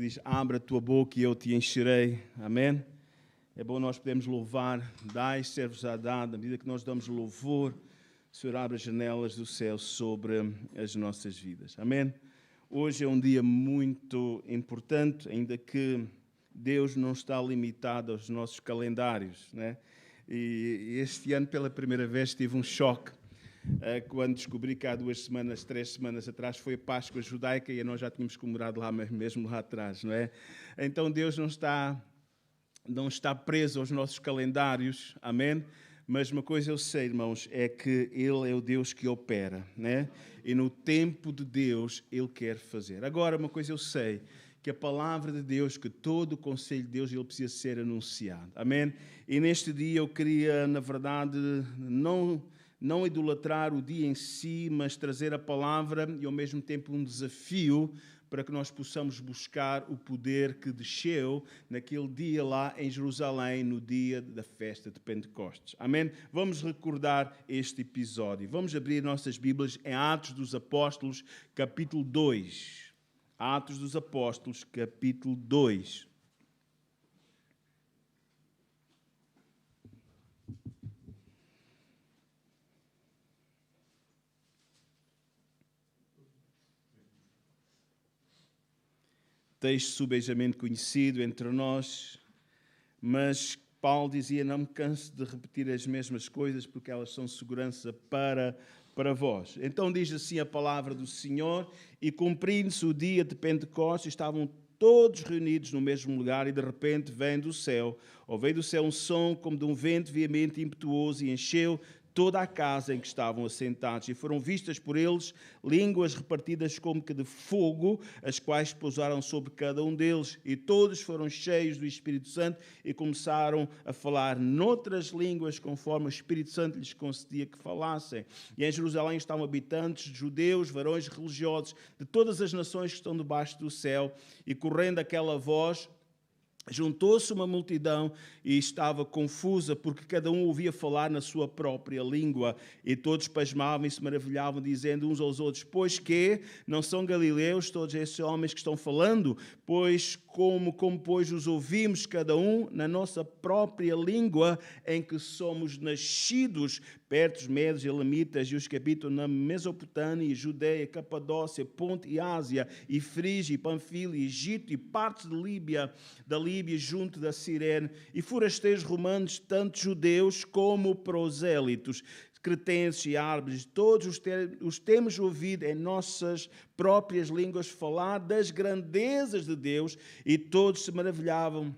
que diz, abra a tua boca e eu te encherei. Amém? É bom nós podermos louvar, dai, servos-a dado, à medida que nós damos louvor, o Senhor abre as janelas do céu sobre as nossas vidas. Amém? Hoje é um dia muito importante, ainda que Deus não está limitado aos nossos calendários, né? E este ano, pela primeira vez, tive um choque quando descobri que há 3 semanas atrás foi a Páscoa judaica e nós já tínhamos comemorado lá mesmo lá atrás, não é? Então Deus não está preso aos nossos calendários, amém? Mas uma coisa eu sei, irmãos, é que Ele é o Deus que opera, né? E no tempo de Deus Ele quer fazer. Agora, uma coisa eu sei, que a palavra de Deus, que todo o conselho de Deus, ele precisa ser anunciado. Amém? E neste dia eu queria, na verdade, não idolatrar o dia em si, mas trazer a palavra e ao mesmo tempo um desafio para que nós possamos buscar o poder que desceu naquele dia lá em Jerusalém, no dia da festa de Pentecostes. Amém? Vamos recordar este episódio. Vamos abrir nossas Bíblias em Atos dos Apóstolos, capítulo 2. Atos dos Apóstolos, capítulo 2. Texto subejamente conhecido entre nós, mas Paulo dizia, não me canso de repetir as mesmas coisas, porque elas são segurança para vós. Então diz assim a palavra do Senhor, e cumprindo-se o dia de Pentecostes, estavam todos reunidos no mesmo lugar, e de repente veio do céu um som como de um vento veemente e impetuoso, e encheu toda a casa em que estavam assentados, e foram vistas por eles línguas repartidas como que de fogo, as quais pousaram sobre cada um deles, e todos foram cheios do Espírito Santo e começaram a falar noutras línguas conforme o Espírito Santo lhes concedia que falassem. E em Jerusalém estavam habitantes, judeus, varões religiosos de todas as nações que estão debaixo do céu, e correndo aquela voz, juntou-se uma multidão e estava confusa, porque cada um ouvia falar na sua própria língua, e todos pasmavam e se maravilhavam, dizendo uns aos outros, pois que não são galileus todos esses homens que estão falando? Pois como pois os ouvimos cada um na nossa própria língua em que somos nascidos, perto dos Medos e Elamitas e os que habitam na Mesopotâmia, Judeia, Capadócia, Ponte e Ásia, e Frígia, e Panfilia, Egito e partes de da Líbia junto da Cirene, e forasteiros romanos, tanto judeus como prosélitos, cretenses e árabes, todos os temos ouvido em nossas próprias línguas falar das grandezas de Deus, e todos se maravilhavam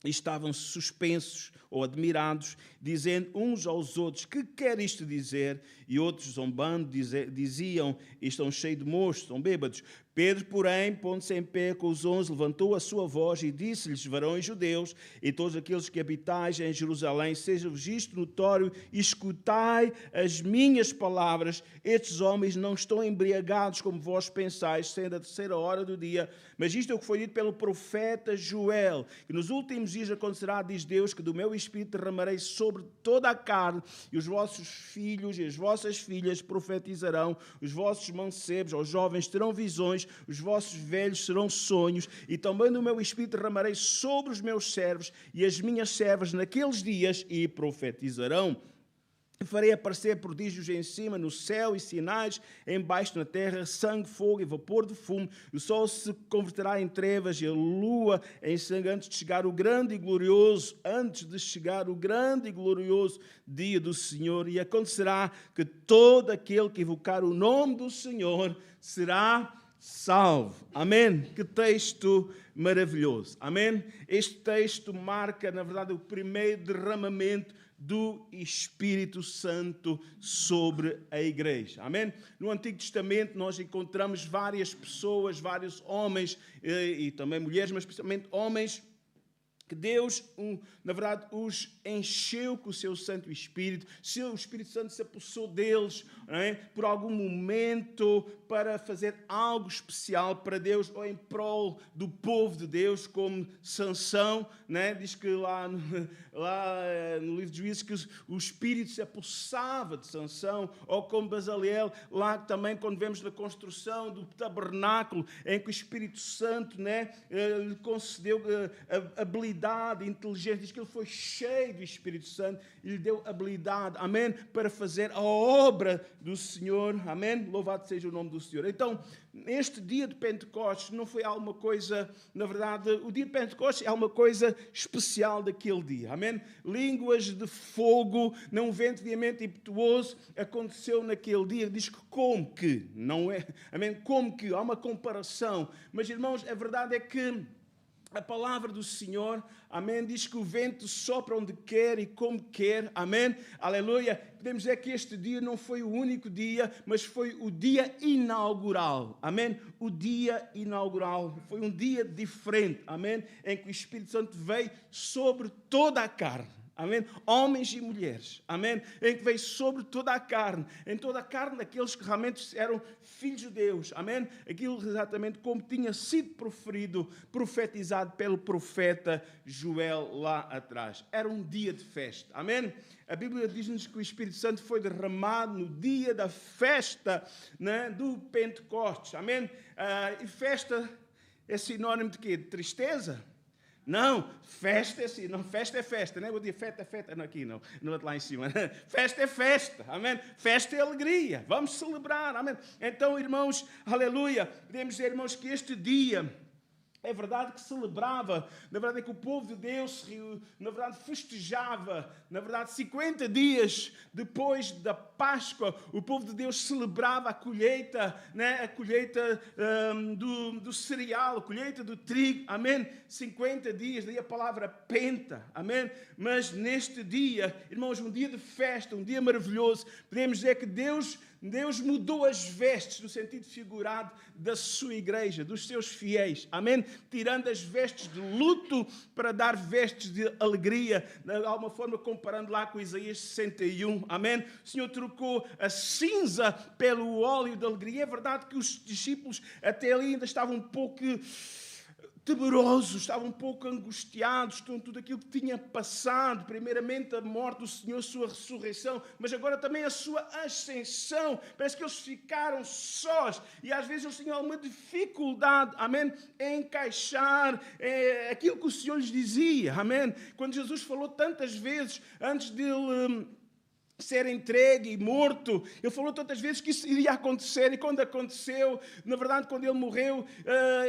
e estavam suspensos ou admirados, dizendo uns aos outros, que quer isto dizer? E outros, zombando, diziam, estão cheios de moço, estão bêbados. Pedro, porém, pondo-se em pé com os 11, levantou a sua voz e disse-lhes, varões judeus, e todos aqueles que habitais em Jerusalém, seja-vos isto notório, escutai as minhas palavras. Estes homens não estão embriagados como vós pensais, sendo a 3ª hora do dia, mas isto é o que foi dito pelo profeta Joel, que nos últimos dias acontecerá, diz Deus, que do meu Espírito derramarei sobre toda a carne, e os vossos filhos e as vossas filhas profetizarão, os vossos mancebos ou jovens terão visões, os vossos velhos serão sonhos, e também do meu Espírito derramarei sobre os meus servos e as minhas servas naqueles dias, e profetizarão. Farei aparecer prodígios em cima, no céu, e sinais embaixo na terra, sangue, fogo e vapor de fumo. O sol se converterá em trevas e a lua em sangue antes de chegar o grande e glorioso dia do Senhor. E acontecerá que todo aquele que invocar o nome do Senhor será salvo. Amém? Que texto maravilhoso. Amém? Este texto marca, na verdade, o primeiro derramamento do Espírito Santo sobre a igreja. Amém? No Antigo Testamento nós encontramos várias pessoas, vários homens e também mulheres, mas principalmente homens que Deus, na verdade, os encheu com o seu Santo Espírito. O Espírito Santo se apossou deles, não é? Por algum momento, para fazer algo especial para Deus, ou em prol do povo de Deus, como Sansão, né? Diz que lá no livro de Juízes que o Espírito se apossava de Sansão, ou como Bezaleel, lá também quando vemos na construção do tabernáculo, em que o Espírito Santo, né, lhe concedeu habilidade, inteligência, diz que ele foi cheio do Espírito Santo e lhe deu habilidade, amém, para fazer a obra do Senhor, amém, louvado seja o nome do Senhor. Então, este dia de Pentecostes não foi alguma coisa, na verdade, o dia de Pentecostes é uma coisa especial daquele dia, amém, línguas de fogo, num vento veemente e impetuoso, aconteceu naquele dia, diz que como que, não é, amém, como que, há uma comparação, mas irmãos, a verdade é que a palavra do Senhor, amém, diz que o vento sopra onde quer e como quer, amém, aleluia. Podemos dizer que este dia não foi o único dia, mas foi o dia inaugural, amém, o dia inaugural, foi um dia diferente, amém, em que o Espírito Santo veio sobre toda a carne. Amém? Homens e mulheres. Amém? Em que veio sobre toda a carne. Em toda a carne daqueles que realmente eram filhos de Deus. Amém? Aquilo exatamente como tinha sido profetizado pelo profeta Joel lá atrás. Era um dia de festa. Amém? A Bíblia diz-nos que o Espírito Santo foi derramado no dia da festa, né, do Pentecostes. Amém? E festa é sinónimo de quê? De tristeza? Não, festa é assim, não, festa é festa, né? Vou dizer festa é festa, não aqui não lá em cima. Festa é festa, amém? Festa é alegria, vamos celebrar, amém? Então, irmãos, aleluia, podemos dizer, irmãos, que este dia, é verdade que celebrava, na verdade é que o povo de Deus, na verdade, festejava, na verdade, 50 dias depois da Páscoa, o povo de Deus celebrava a colheita, né? A colheita do cereal, a colheita do trigo, amém? 50 dias, daí a palavra penta, amém? Mas neste dia, irmãos, um dia de festa, um dia maravilhoso, podemos dizer que Deus mudou as vestes, no sentido figurado, da sua igreja, dos seus fiéis. Amém? Tirando as vestes de luto para dar vestes de alegria. De alguma forma, comparando lá com Isaías 61. Amém? O Senhor trocou a cinza pelo óleo de alegria. É verdade que os discípulos até ali ainda estavam um pouco temerosos, estavam um pouco angustiados com tudo aquilo que tinha passado, primeiramente a morte do Senhor, a sua ressurreição, mas agora também a sua ascensão. Parece que eles ficaram sós e às vezes eles tinham alguma dificuldade, amém, em encaixar aquilo que o Senhor lhes dizia, amém. Quando Jesus falou tantas vezes antes dele ser entregue e morto, ele falou tantas vezes que isso iria acontecer, e quando aconteceu, na verdade, quando ele morreu,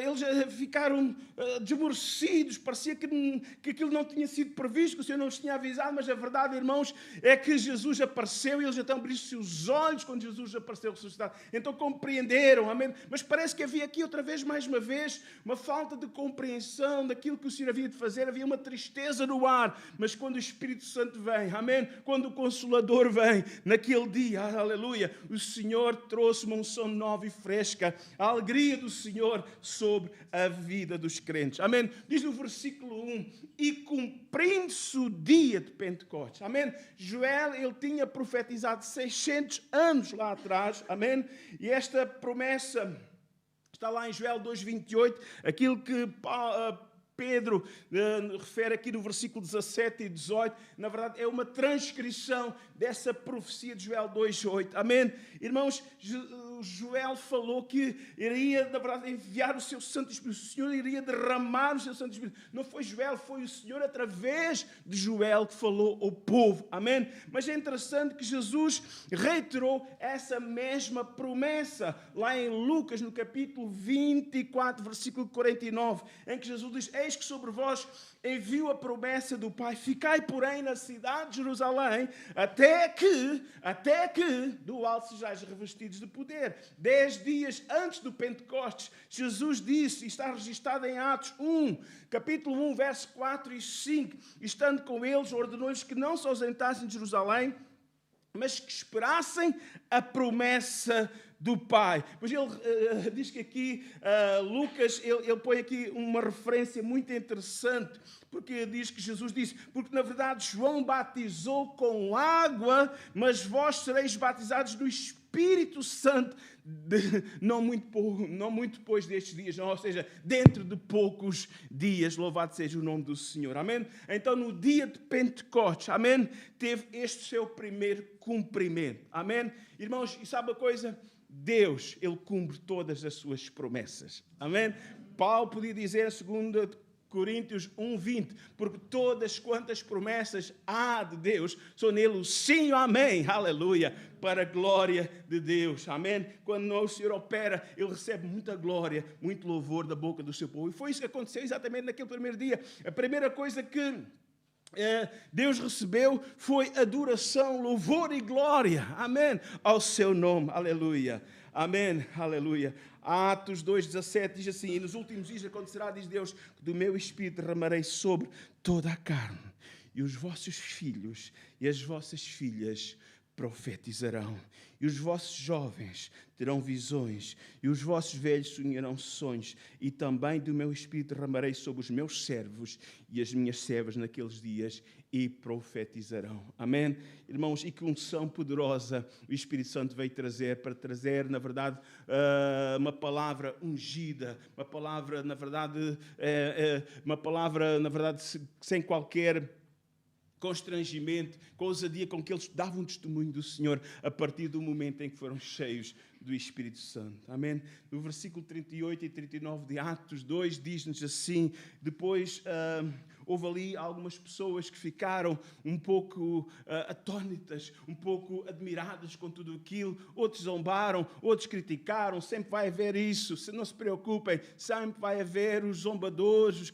eles ficaram desmorecidos, parecia que aquilo não tinha sido previsto, que o Senhor não os tinha avisado, mas a verdade, irmãos, é que Jesus apareceu, e eles então abriram-se os olhos quando Jesus apareceu ressuscitado, então compreenderam, amém, mas parece que havia aqui outra vez, mais uma vez, uma falta de compreensão daquilo que o Senhor havia de fazer, havia uma tristeza no ar, mas quando o Espírito Santo vem, amém, quando o Consolador vem, naquele dia, aleluia, o Senhor trouxe uma unção nova e fresca, a alegria do Senhor sobre a vida dos crentes, amém, diz no versículo 1, e cumprindo-se o dia de Pentecostes, amém, Joel, ele tinha profetizado 600 anos lá atrás, amém, e esta promessa está lá em Joel 2:28, aquilo que Pedro refere aqui no versículo 17 e 18, na verdade é uma transcrição dessa profecia de Joel 2:8, amém? Irmãos, Joel falou que iria, na verdade, enviar o seu Santo Espírito, o Senhor iria derramar o seu Santo Espírito, não foi Joel, foi o Senhor através de Joel que falou ao povo, amém? Mas é interessante que Jesus reiterou essa mesma promessa, lá em Lucas, no capítulo 24, versículo 49, em que Jesus diz, eis que sobre vós envio a promessa do Pai, ficai, porém, na cidade de Jerusalém, até que do alto sejais revestidos de poder. 10 dias antes do Pentecostes, Jesus disse, e está registado em Atos 1, capítulo 1, verso 4 e 5, estando com eles, ordenou-lhes que não se ausentassem de Jerusalém, mas que esperassem a promessa do Pai. Pois ele diz que aqui, Lucas, ele põe aqui uma referência muito interessante, porque diz que Jesus disse, porque na verdade João batizou com água, mas vós sereis batizados do Espírito Santo, não muito depois destes dias, ou seja, dentro de poucos dias, louvado seja o nome do Senhor, amém? Então no dia de Pentecostes, amém, teve este seu primeiro cumprimento, amém? Irmãos, e sabe a coisa? Deus, Ele cumpre todas as suas promessas, amém? Paulo podia dizer em 2 Coríntios 1:20, porque todas quantas promessas há de Deus, são nele o sim e o amém, aleluia, para a glória de Deus, amém? Quando o Senhor opera, Ele recebe muita glória, muito louvor da boca do seu povo, e foi isso que aconteceu exatamente naquele primeiro dia. A primeira coisa que Deus recebeu foi adoração, louvor e glória, amém, ao seu nome, aleluia, amém, aleluia. Atos 2:17 diz assim, e nos últimos dias acontecerá, diz Deus, que do meu Espírito derramarei sobre toda a carne, e os vossos filhos e as vossas filhas profetizarão, e os vossos jovens terão visões, e os vossos velhos sonharão sonhos, e também do meu Espírito derramarei sobre os meus servos e as minhas servas naqueles dias, e profetizarão. Amém? Irmãos, e que unção poderosa o Espírito Santo veio trazer, para trazer, na verdade, uma palavra ungida, uma palavra, na verdade, sem qualquer constrangimento, com ousadia com que eles davam testemunho do Senhor a partir do momento em que foram cheios do Espírito Santo. Amém? No versículo 38 e 39 de Atos 2 diz-nos assim, depois houve ali algumas pessoas que ficaram um pouco atónitas, um pouco admiradas com tudo aquilo, outros zombaram, outros criticaram, sempre vai haver isso, não se preocupem, sempre vai haver os zombadores,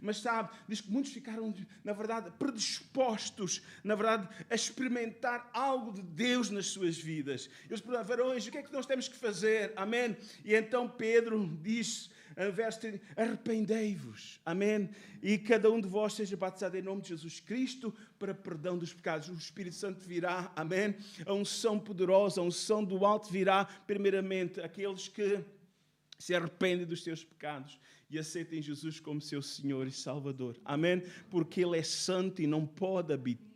mas sabe, diz que muitos ficaram, na verdade, predispostos, na verdade, a experimentar algo de Deus nas suas vidas. Eles perguntaram, varões, o que é que nós temos que fazer? Amém? E então Pedro diz, verso 30, arrependei-vos, amém? E cada um de vós seja batizado em nome de Jesus Cristo para perdão dos pecados. O Espírito Santo virá, amém? A unção poderosa, a unção do alto virá, primeiramente, aqueles que se arrependem dos seus pecados e aceitem Jesus como seu Senhor e Salvador, amém? Porque Ele é santo e não pode habitar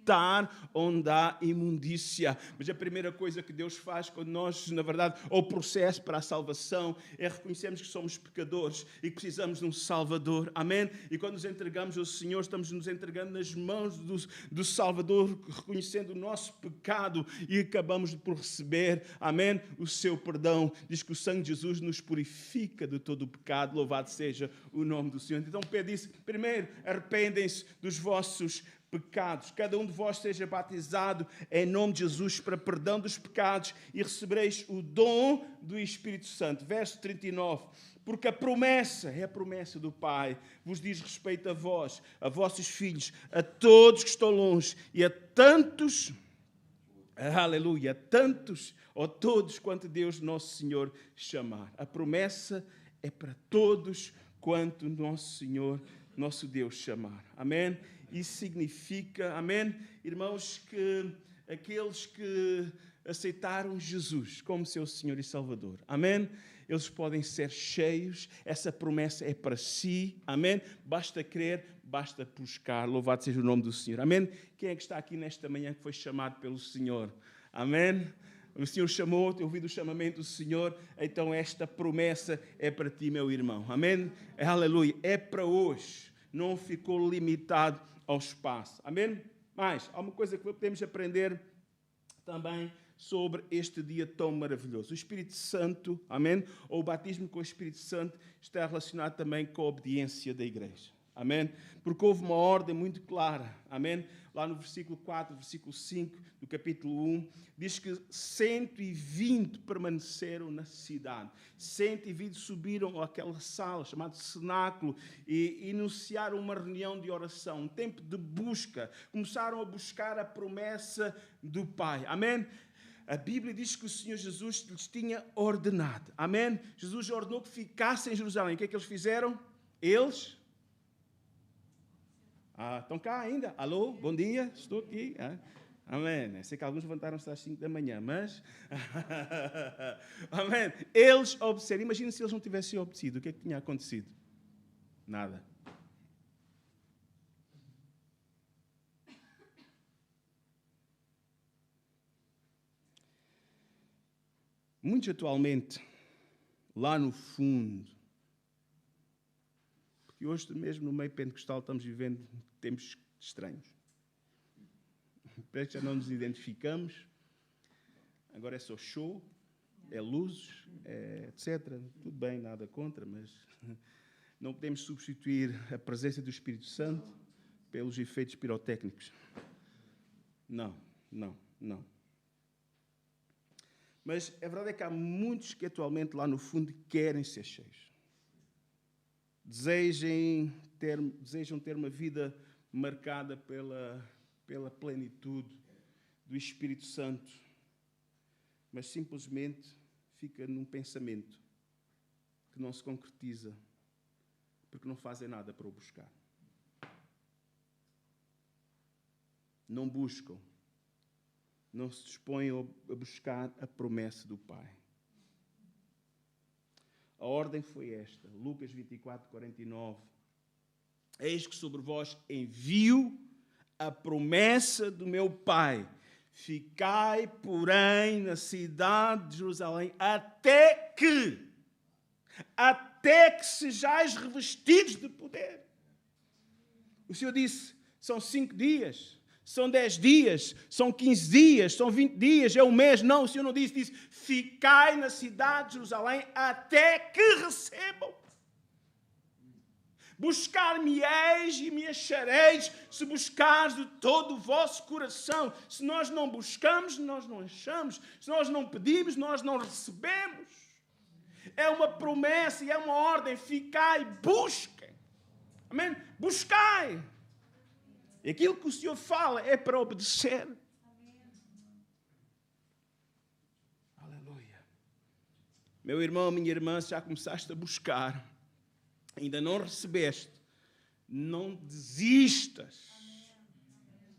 onde há imundícia. Mas a primeira coisa que Deus faz quando nós, na verdade, o processo para a salvação é reconhecermos que somos pecadores e que precisamos de um Salvador, amém? E quando nos entregamos ao Senhor, estamos nos entregando nas mãos do Salvador, reconhecendo o nosso pecado e acabamos por receber, amém, o seu perdão. Diz que o sangue de Jesus nos purifica de todo o pecado, louvado seja o nome do Senhor. Então Pedro disse, primeiro, arrependem-se dos vossos pecados. Cada um de vós seja batizado em nome de Jesus para perdão dos pecados e recebereis o dom do Espírito Santo. Verso 39. Porque a promessa, é a promessa do Pai, vos diz respeito a vós, a vossos filhos, a todos que estão longe e a tantos, aleluia, a tantos ou todos quanto Deus nosso Senhor chamar. A promessa é para todos quanto nosso Senhor, nosso Deus chamar. Amém? Isso significa, amém, irmãos, que aqueles que aceitaram Jesus como seu Senhor e Salvador, amém, eles podem ser cheios, essa promessa é para si, amém, basta crer, basta buscar, louvado seja o nome do Senhor, amém. Quem é que está aqui nesta manhã que foi chamado pelo Senhor, amém? O Senhor chamou, tem ouvido o chamamento do Senhor, então esta promessa é para ti, meu irmão, amém, aleluia, é para hoje, não ficou limitado ao espaço. Amém? Mas, há uma coisa que podemos aprender também sobre este dia tão maravilhoso. O Espírito Santo, amém? Ou o batismo com o Espírito Santo está relacionado também com a obediência da igreja. Amém? Porque houve uma ordem muito clara. Amém? Lá no versículo 4, versículo 5 do capítulo 1, diz que 120 permaneceram na cidade. 120 subiram àquela sala chamada cenáculo e iniciaram uma reunião de oração, um tempo de busca. Começaram a buscar a promessa do Pai. Amém? A Bíblia diz que o Senhor Jesus lhes tinha ordenado. Amém? Jesus ordenou que ficassem em Jerusalém. O que é que eles fizeram? Eles... estão cá ainda? Alô, bom dia, estou aqui. Amém. Sei que alguns levantaram-se às 5 da manhã, mas... Amém. Eles obedeceram. Imagina se eles não tivessem obedecido. O que é que tinha acontecido? Nada. Muitos atualmente, lá no fundo, porque hoje mesmo no meio pentecostal estamos vivendo tempos estranhos. Parece que já não nos identificamos. Agora é só show, é luzes, é etc. Tudo bem, nada contra, mas não podemos substituir a presença do Espírito Santo pelos efeitos pirotécnicos. Não. Mas a verdade é que há muitos que atualmente lá no fundo querem ser cheios. Desejam ter uma vida marcada pela plenitude do Espírito Santo, mas simplesmente fica num pensamento que não se concretiza, porque não fazem nada para o buscar. Não buscam. Não se dispõem a buscar a promessa do Pai. A ordem foi esta. Lucas 24, 49. Eis que sobre vós envio a promessa do meu Pai. Ficai, porém, na cidade de Jerusalém, até que sejais revestidos de poder. O Senhor disse, são 5 dias. São 10 dias, são 15 dias, são 20 dias, é um mês. Não, o Senhor não disse, ficai na cidade de Jerusalém até que recebam. Buscar-me-eis e me achareis, se buscares de todo o vosso coração. Se nós não buscamos, nós não achamos. Se nós não pedimos, nós não recebemos. É uma promessa e é uma ordem. Ficai, busquem. Amém? Buscai. E aquilo que o Senhor fala é para obedecer. Aleluia. Meu irmão, minha irmã, se já começaste a buscar, ainda não recebeste, não desistas.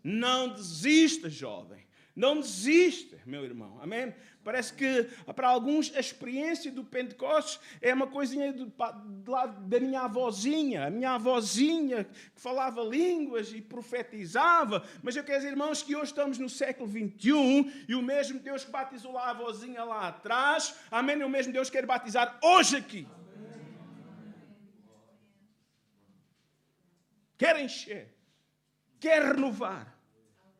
Não desistas, jovem. Não desista, meu irmão. Amém? Parece que, para alguns, a experiência do Pentecostes é uma coisinha da minha avózinha. A minha avózinha que falava línguas e profetizava. Mas eu quero dizer, irmãos, que hoje estamos no século XXI e o mesmo Deus que batizou lá a avózinha lá atrás, amém? É o mesmo Deus que quer batizar hoje aqui. Quer encher, quer renovar,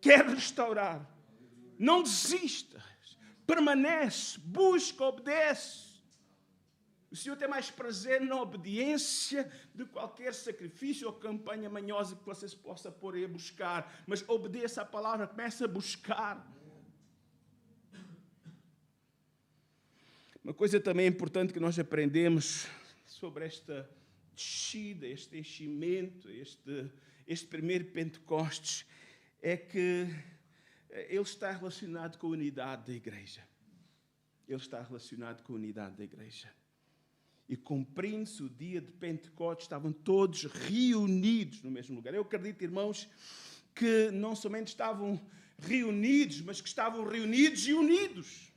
quer restaurar. Não desistas, permanece, busca, obedece. O Senhor tem mais prazer na obediência do que qualquer sacrifício ou campanha manhosa que você se possa pôr aí a buscar. Mas obedeça a palavra, comece a buscar. Uma coisa também importante que nós aprendemos sobre esta descida, este enchimento, este primeiro Pentecostes, é que ele está relacionado com a unidade da igreja. Ele está relacionado com a unidade da igreja. E cumprindo-se o dia de Pentecostes, estavam todos reunidos no mesmo lugar. Eu acredito, irmãos, que não somente estavam reunidos, mas que estavam reunidos e unidos.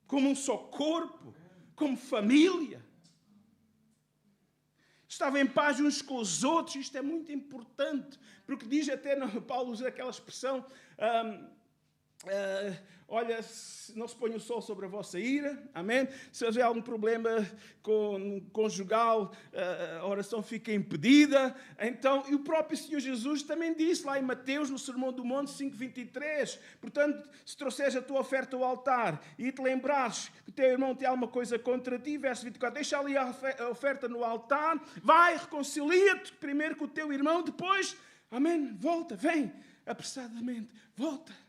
Como um só corpo, como família. Estavam em paz uns com os outros. Isto é muito importante, porque diz até, Paulo usa aquela expressão, olha, não se põe o sol sobre a vossa ira, amém? Se houver algum problema conjugal, a oração fica impedida. Então, e o próprio Senhor Jesus também disse lá em Mateus, no Sermão do Monte 5:23, portanto, se trouxeres a tua oferta ao altar e te lembrares que o teu irmão tem alguma coisa contra ti, verso 24, deixa ali a oferta no altar, vai, reconcilia-te primeiro com o teu irmão, depois, amém, volta, vem, apressadamente, volta.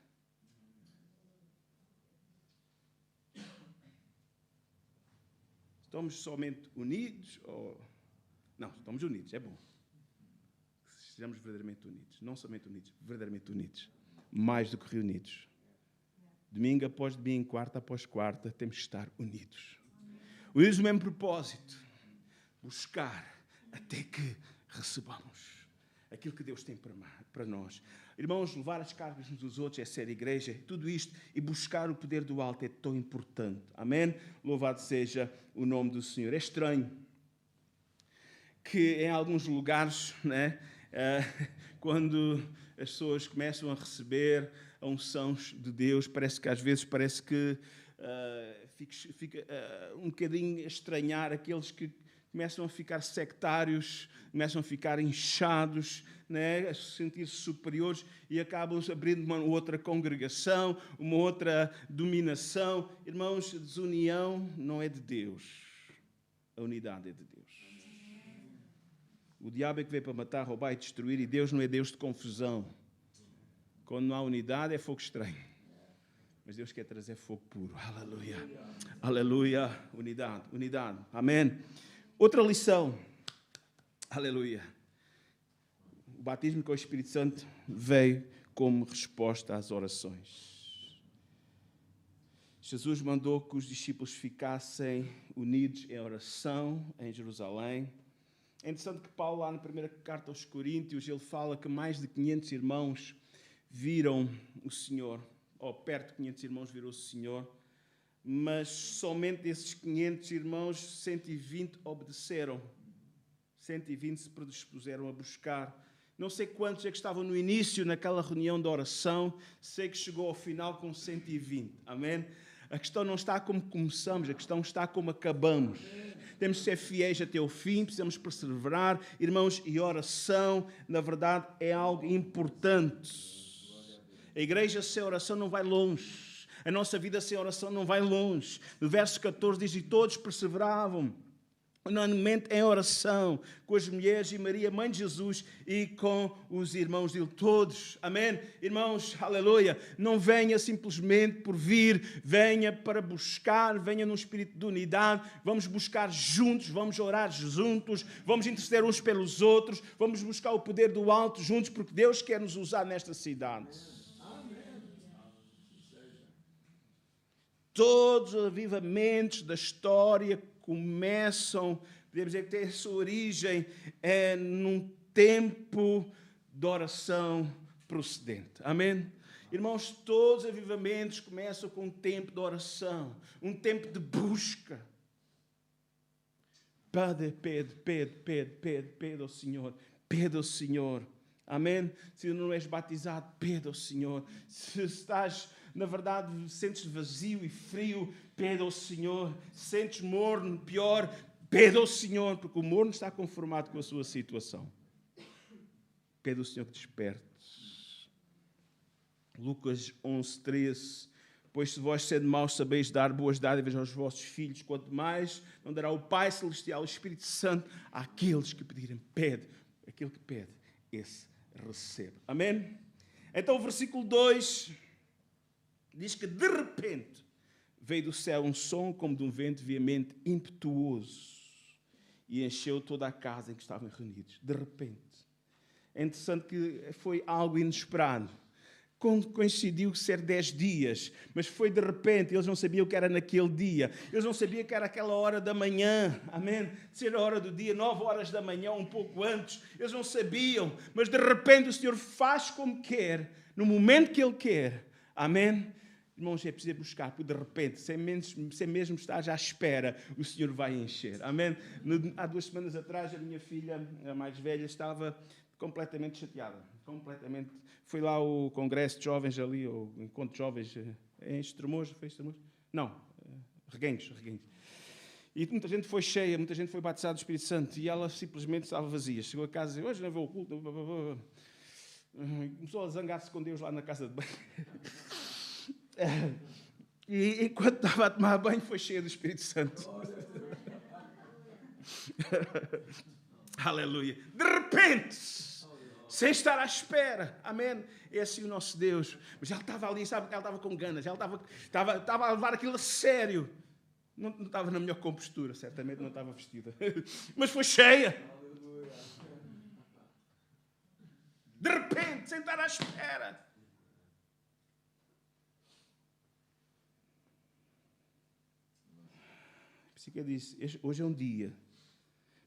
Estamos somente unidos? Não, estamos unidos, é bom. Sejamos verdadeiramente unidos. Não somente unidos, verdadeiramente unidos. Mais do que reunidos. Domingo após domingo, quarta após quarta, temos que estar unidos. Unidos no mesmo propósito. Buscar até que recebamos. aquilo que Deus tem para nós. Irmãos, levar as cargas uns dos outros é ser igreja, tudo isto, e buscar o poder do alto é tão importante. Amém? Louvado seja o nome do Senhor. É estranho que em alguns lugares, né, quando as pessoas começam a receber a unção de Deus, às vezes parece que fica um bocadinho a estranhar aqueles que começam a ficar sectários, começam a ficar inchados, né, a se sentir superiores e acabam abrindo uma outra congregação, uma outra dominação. Irmãos, a desunião não é de Deus, a unidade é de Deus. O diabo é que veio para matar, roubar e destruir, e Deus não é Deus de confusão. Quando não há unidade é fogo estranho, mas Deus quer trazer fogo puro. Aleluia, aleluia, unidade, amém. Outra lição, aleluia. O batismo com o Espírito Santo veio como resposta às orações. Jesus mandou que os discípulos ficassem unidos em oração em Jerusalém. É interessante que Paulo, lá na primeira carta aos Coríntios, ele fala que mais de 500 irmãos viram o Senhor, ou perto de 500 irmãos viram o Senhor, mas somente desses 500 irmãos, 120 obedeceram. 120 se predispuseram a buscar. Não sei quantos é que estavam no início, naquela reunião de oração, sei que chegou ao final com 120. Amém? A questão não está como começamos, a questão está como acabamos. Temos de ser fiéis até o fim, precisamos perseverar. Irmãos, e oração, na verdade, é algo importante. A igreja sem oração não vai longe. A nossa vida sem oração não vai longe. No verso 14 diz, e todos perseveravam unanimemente em oração, com as mulheres e Maria, mãe de Jesus, e com os irmãos dele, todos. Amém? Irmãos, aleluia. Não venha simplesmente por vir, venha para buscar, venha num espírito de unidade. Vamos buscar juntos, vamos orar juntos, vamos interceder uns pelos outros, vamos buscar o poder do alto juntos, porque Deus quer nos usar nesta cidade. Todos os avivamentos da história começam, podemos dizer que tem a sua origem num tempo de oração procedente. Amém? Irmãos, todos os avivamentos começam com um tempo de oração, um tempo de busca. Pede ao Senhor, pede ao Senhor. Amém? Se não és batizado, pede ao Senhor. Se estás, na verdade, sentes vazio e frio, pede ao Senhor. Se sentes morno, pior, pede ao Senhor, porque o morno está conformado com a sua situação. Pede ao Senhor que desperte. Lucas 11:13. Pois se vós sendo maus sabeis dar boas dádivas aos vossos filhos, quanto mais não dará o Pai Celestial, o Espírito Santo, àqueles que pedirem. Pede. Aquele que pede, esse recebe. Amém? Então o versículo 2 diz que de repente veio do céu um som como de um vento veemente impetuoso e encheu toda a casa em que estavam reunidos. De repente. É interessante que foi algo inesperado. Coincidiu ser 10 dias, mas foi de repente, eles não sabiam que era naquele dia, eles não sabiam que era aquela hora da manhã, amém? Ser a hora do dia, 9 horas da manhã, um pouco antes, eles não sabiam, mas de repente o Senhor faz como quer, no momento que Ele quer, amém? Irmãos, é preciso buscar, porque de repente, sem mesmo estar já à espera, o Senhor vai encher, amém? Há 2 semanas atrás, a minha filha, a mais velha, estava completamente chateada, completamente. Foi lá o congresso de jovens ali, o encontro de jovens em Estremoz, foi Estremoz? Não, Reguengos. E muita gente foi cheia, muita gente foi batizada do Espírito Santo e ela simplesmente estava vazia. Chegou a casa e disse, hoje não vou ao culto. Começou a zangar-se com Deus lá na casa de banho. E enquanto estava a tomar banho, foi cheia do Espírito Santo. Aleluia. De repente, sem estar à espera. Amém? É assim o nosso Deus. Mas ela estava ali, sabe que ela estava com ganas. Ela estava a levar aquilo a sério. Não estava na melhor compostura, certamente não estava vestida. Mas foi cheia. De repente, sem estar à espera. A psique disse, hoje é um dia.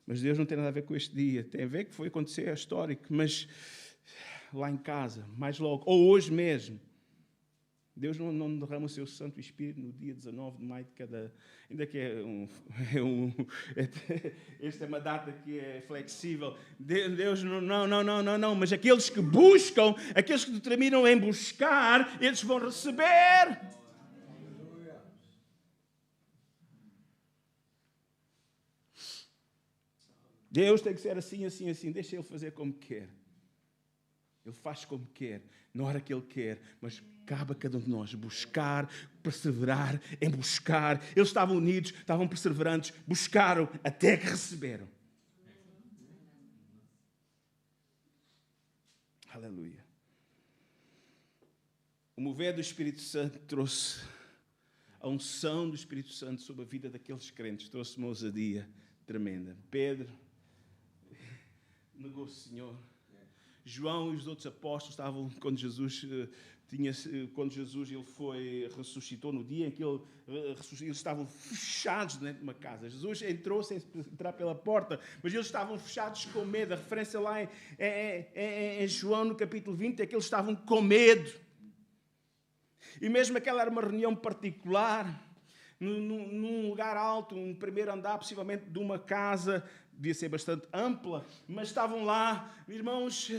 Mas Deus não tem nada a ver com este dia. Tem a ver que foi acontecer, é histórico. Mas lá em casa, mais logo, ou hoje mesmo, Deus não derrama o seu Santo Espírito no dia 19 de maio de cada... Ainda que esta é uma data que é flexível. Deus não. Mas aqueles que buscam, aqueles que determinam em buscar, eles vão receber. Deus tem que ser assim. Deixa Ele fazer como quer. Ele faz como quer, na hora que Ele quer. Mas cabe a cada um de nós buscar, perseverar em buscar. Eles estavam unidos, estavam perseverantes, buscaram até que receberam. Aleluia. O mover do Espírito Santo trouxe a unção do Espírito Santo sobre a vida daqueles crentes. Trouxe uma ousadia tremenda. Pedro negou o Senhor. João e os outros apóstolos estavam quando Jesus ele ressuscitou, no dia em que ele ressuscitou, eles estavam fechados dentro de uma casa. Jesus entrou sem entrar pela porta, mas eles estavam fechados com medo. A referência lá em João, no capítulo 20, é que eles estavam com medo. E mesmo aquela era uma reunião particular, num lugar alto, um primeiro andar, possivelmente de uma casa, devia ser bastante ampla, mas estavam lá, irmãos,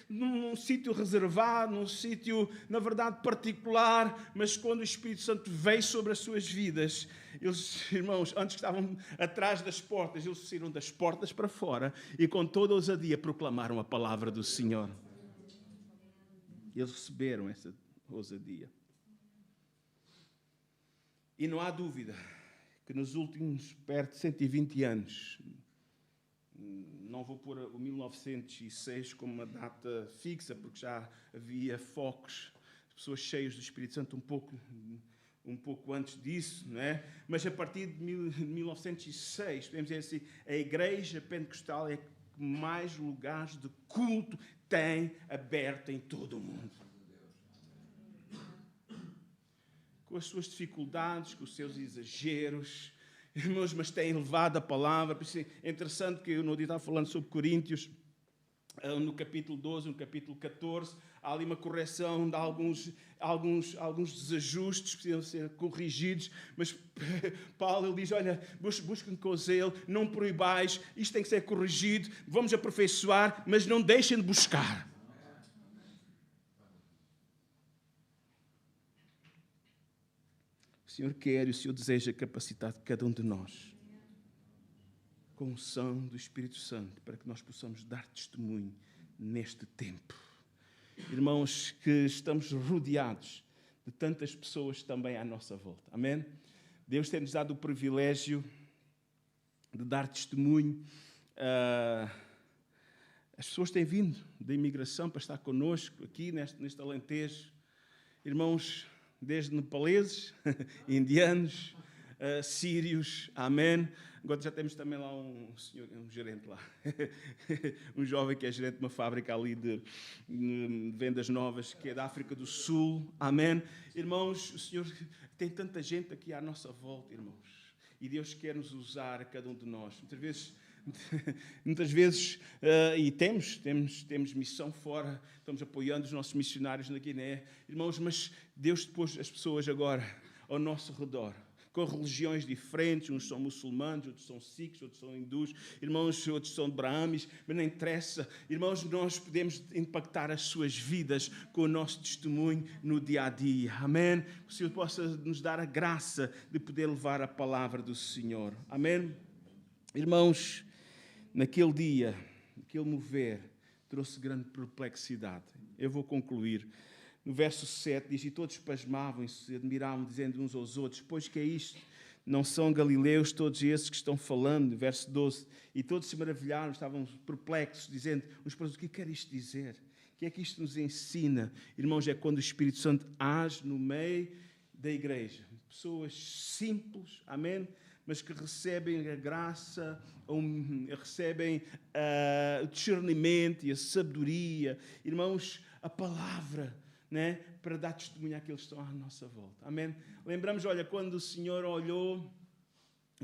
num sítio reservado, num sítio, na verdade, particular, mas quando o Espírito Santo veio sobre as suas vidas, eles, irmãos, antes que estavam atrás das portas, eles saíram das portas para fora e com toda a ousadia proclamaram a palavra do Senhor. Eles receberam essa ousadia. E não há dúvida que nos últimos perto de 120 anos, não vou pôr o 1906 como uma data fixa, porque já havia focos, pessoas cheias do Espírito Santo um pouco antes disso, não é? Mas a partir de 1906, podemos dizer assim, a Igreja Pentecostal é que mais lugares de culto tem aberto em todo o mundo. Com as suas dificuldades, com os seus exageros, irmãos, mas tem levado a palavra. É interessante que eu no dia estava falando sobre Coríntios, no capítulo 12, no capítulo 14, há ali uma correção de alguns desajustes que precisam ser corrigidos, mas Paulo ele diz, olha, busquem com zelo, não proibais, isto tem que ser corrigido, vamos aperfeiçoar, mas não deixem de buscar. O Senhor quer e o Senhor deseja capacitar cada um de nós com a unção do Espírito Santo para que nós possamos dar testemunho neste tempo. Irmãos, que estamos rodeados de tantas pessoas também à nossa volta. Amém? Deus tem-nos dado o privilégio de dar testemunho. As pessoas têm vindo da imigração para estar connosco aqui neste Alentejo. Irmãos, desde nepaleses, indianos, sírios, amém. Agora já temos também lá um gerente lá, um jovem que é gerente de uma fábrica ali de vendas novas, que é da África do Sul, amém. Irmãos, o Senhor tem tanta gente aqui à nossa volta, irmãos, e Deus quer nos usar a cada um de nós. Muitas vezes e temos missão fora, estamos apoiando os nossos missionários na Guiné, irmãos, mas Deus pôs as pessoas agora ao nosso redor, com religiões diferentes, uns são muçulmanos, outros são sikhs, outros são hindus, irmãos, outros são brahmanes, mas não interessa, irmãos, nós podemos impactar as suas vidas com o nosso testemunho no dia a dia, amém? Que o Senhor possa nos dar a graça de poder levar a palavra do Senhor, amém? Irmãos, naquele dia, aquele mover, trouxe grande perplexidade. Eu vou concluir. No verso 7 diz, e todos pasmavam e se admiravam, dizendo uns aos outros, pois que é isto? Não são galileus todos esses que estão falando? Verso 12, e todos se maravilharam, estavam perplexos, dizendo uns para os outros, o que quer isto dizer? O que é que isto nos ensina? Irmãos, é quando o Espírito Santo age no meio da igreja. Pessoas simples, amém? Mas que recebem a graça, recebem o discernimento e a sabedoria. Irmãos, a palavra, né, para dar testemunho àqueles que estão à nossa volta. Amém? Lembramos, olha, quando o Senhor olhou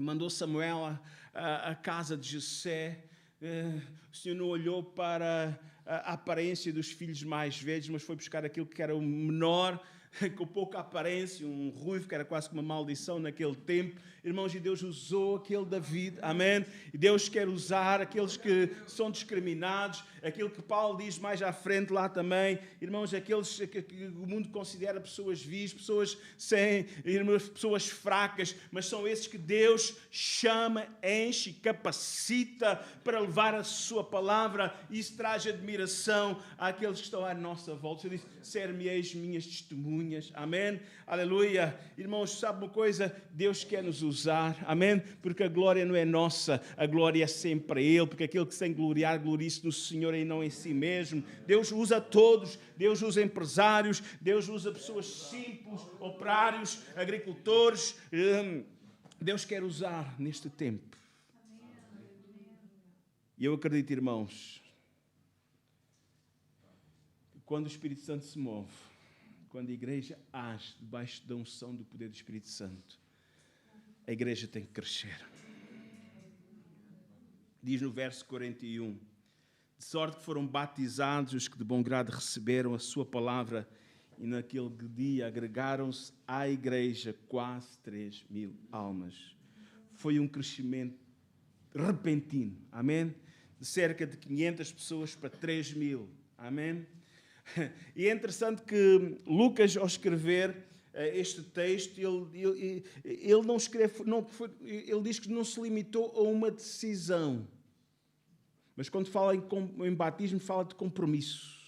mandou Samuel à casa de Jessé. O Senhor não olhou para a aparência dos filhos mais velhos, mas foi buscar aquilo que era o menor, com pouca aparência, um ruivo, que era quase como uma maldição naquele tempo. Irmãos, e Deus usou aquele David, amém? E Deus quer usar aqueles que são discriminados, aquilo que Paulo diz mais à frente lá também, irmãos, aqueles que o mundo considera pessoas vis, pessoas pessoas fracas, mas são esses que Deus chama, enche, capacita para levar a sua palavra. Isso traz admiração àqueles que estão à nossa volta. Ele diz, ser-me-eis minhas testemunhas, amém? Aleluia. Irmãos, sabe uma coisa? Deus quer nos usar, amém? Porque a glória não é nossa, a glória é sempre a Ele, porque aquele que se tem gloriar, glorie-se no Senhor e não em si mesmo. Deus usa todos, Deus usa empresários, Deus usa pessoas simples, operários, agricultores. Deus quer usar neste tempo. E eu acredito, irmãos, que quando o Espírito Santo se move, quando a igreja age debaixo da unção do poder do Espírito Santo, a igreja tem que crescer. Diz no verso 41, de sorte que foram batizados os que de bom grado receberam a sua palavra, e naquele dia agregaram-se à igreja quase 3.000 almas. Foi um crescimento repentino, amém? De cerca de 500 pessoas para 3.000, amém? E é interessante que Lucas, ao escrever este texto, ele não escreve, ele diz que não se limitou a uma decisão. Mas quando fala em batismo, fala de compromisso.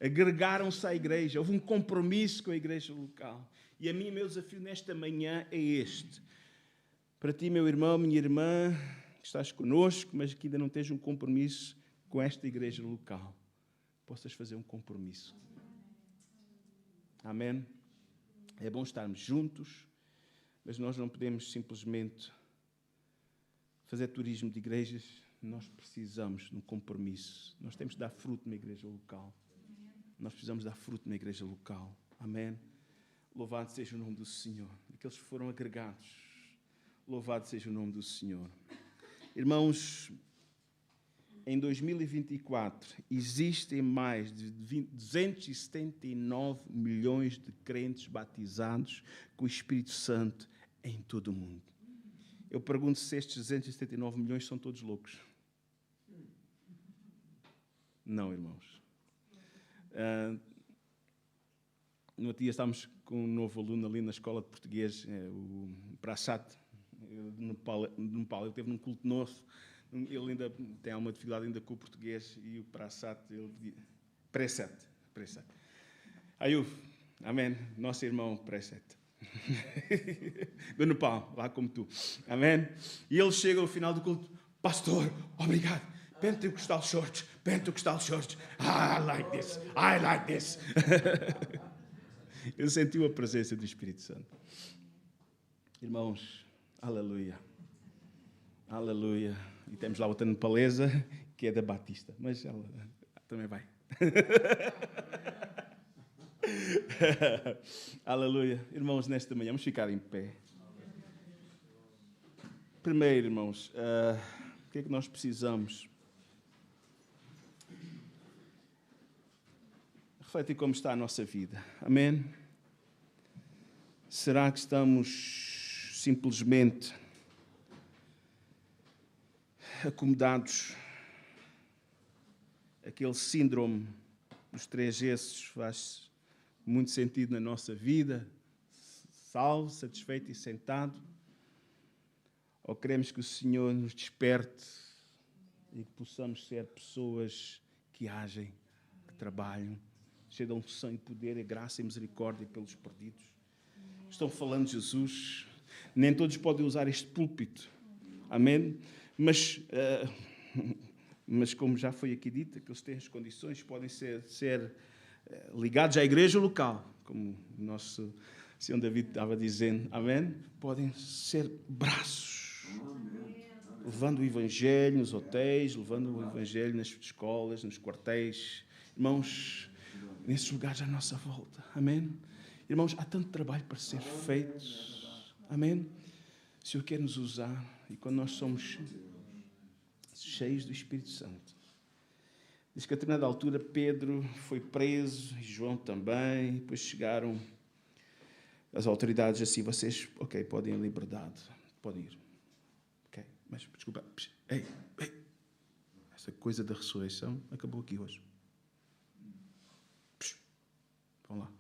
Agregaram-se à igreja, houve um compromisso com a igreja local. E a mim, meu desafio nesta manhã é este. Para ti, meu irmão, minha irmã, que estás connosco, mas que ainda não tens um compromisso com esta igreja local, possas fazer um compromisso. Amém? É bom estarmos juntos, mas nós não podemos simplesmente fazer turismo de igrejas. Nós precisamos de um compromisso. Nós temos de dar fruto na igreja local. Nós precisamos dar fruto na igreja local. Amém? Louvado seja o nome do Senhor. Aqueles que foram agregados. Louvado seja o nome do Senhor. Irmãos, em 2024, existem mais de 279 milhões de crentes batizados com o Espírito Santo em todo o mundo. Eu pergunto se estes 279 milhões são todos loucos. Não, irmãos. No outro dia estávamos com um novo aluno ali na escola de português, o Prashat, no Nepal. Ele teve num culto novo. Ele ainda tem alguma dificuldade ainda com o português e o Prashat, ele Preset. Ayuf, amém, nosso irmão Preset. Do Nepal, lá como tu. Amém? E ele chega ao final do culto, pastor, obrigado. Pentecostal Church. I like this. Eu senti a presença do Espírito Santo. Irmãos, aleluia. Aleluia. E temos lá outra nepalesa, que é da Batista. Mas ela também vai. Aleluia. Irmãos, nesta manhã, vamos ficar em pé. Primeiro, irmãos, o que é que nós precisamos? Refletir como está a nossa vida. Amém? Será que estamos simplesmente acomodados? Aquele síndrome dos 3 S's faz muito sentido na nossa vida, salvo, satisfeito e sentado? Ou queremos que o Senhor nos desperte e que possamos ser pessoas que agem, que trabalham, cheias de unção e poder, e graça e misericórdia pelos perdidos? Estão falando de Jesus. Nem todos podem usar este púlpito. Amém? Mas como já foi aqui dito, aqueles que têm as condições podem ser ligados à igreja local, como o nosso Senhor David estava dizendo. Amém? Podem ser braços, levando o Evangelho nos hotéis, levando o Evangelho nas escolas, nos quartéis. Irmãos, nesses lugares à nossa volta. Amém? Irmãos, há tanto trabalho para ser feito. Amém? O Senhor quer nos usar, e quando nós somos cheios do Espírito Santo. Diz que a determinada altura Pedro foi preso, e João também, depois chegaram as autoridades assim, vocês, ok, podem ir em liberdade, podem ir. Ok, mas desculpa, ei, essa coisa da ressurreição acabou aqui hoje. Vão lá.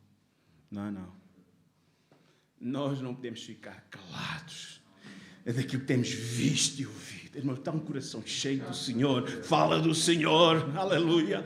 Não. Nós não podemos ficar calados. É daquilo que temos visto e ouvido. Irmão, está um coração cheio do Senhor. Fala do Senhor. Aleluia.